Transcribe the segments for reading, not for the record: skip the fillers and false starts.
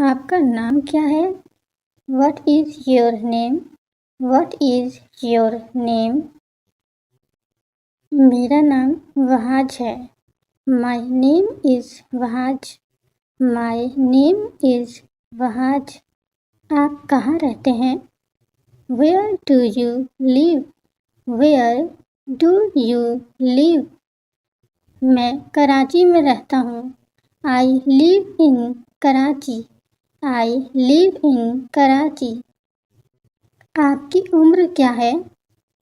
आपका नाम क्या है? What is your name? What is your name? मेरा नाम वहाज है। My name is Wahaj. My name is Wahaj. आप कहाँ रहते हैं? Where do you live? Where do you live? मैं कराची में रहता हूँ। I live in Karachi. I live in Karachi. आपकी उम्र क्या है?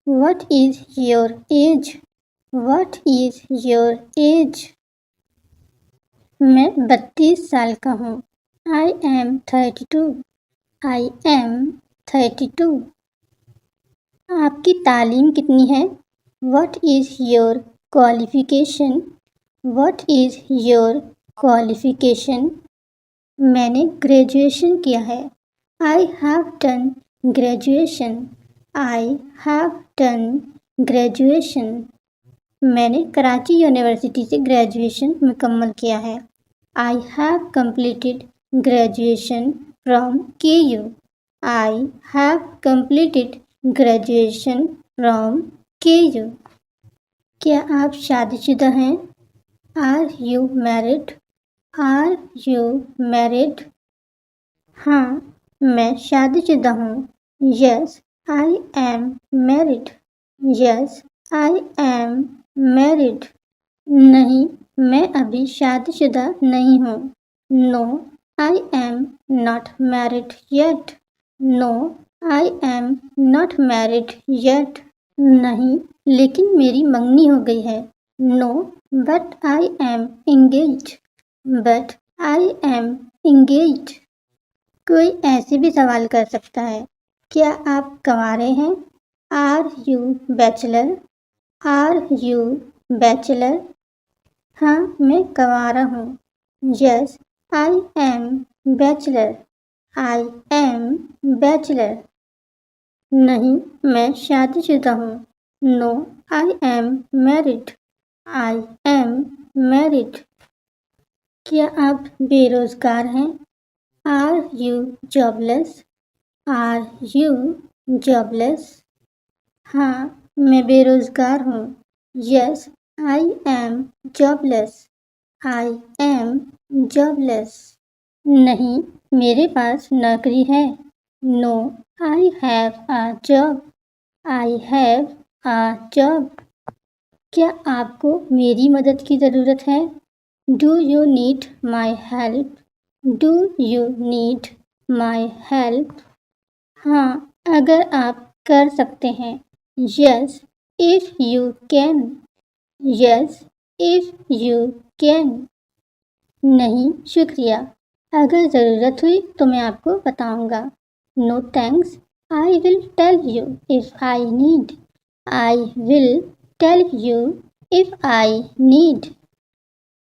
What is your age? What is your age? मैं 32 साल का हूँ। I am 32. I am 32. आपकी तालीम कितनी है? What is your qualification? What is your qualification? मैंने ग्रेजुएशन किया है। I have done graduation. I have done graduation. मैंने कराची यूनिवर्सिटी से ग्रेजुएशन मुकम्मल किया है। I have completed graduation from KU. I have completed graduation from KU. क्या आप शादीशुदा हैं? Are you married? Are you married? हाँ, मैं शादीशुदा हूँ। Yes, I am married. Yes, I am married. नहीं, मैं अभी शादीशुदा नहीं हूँ। No, I am not married yet. No, I am not married yet. नहीं, लेकिन मेरी मंगनी हो गई है। No, but I am engaged. But I am engaged. कोई ऐसे भी सवाल कर सकता है, क्या आप कंवारे हैं? Are you bachelor? Are you bachelor? हाँ, मैं कंवारा हूँ। Yes, I am bachelor. I am bachelor. नहीं, मैं शादीशुदा हूँ। No, I am married. I am married. क्या आप बेरोजगार हैं? Are you jobless? Are you jobless? हाँ, मैं बेरोजगार हूँ। Yes, I am jobless. I am jobless. नहीं, मेरे पास नौकरी है। No, I have a job. I have a job. क्या आपको मेरी मदद की ज़रूरत है? Do you need my help? Do you need my help? हाँ, अगर आप कर सकते हैं। Yes, if you can. Yes, if you can. नहीं, शुक्रिया। अगर ज़रूरत हुई तो मैं आपको बताऊंगा। No thanks. I will tell you if I need. I will tell you if I need.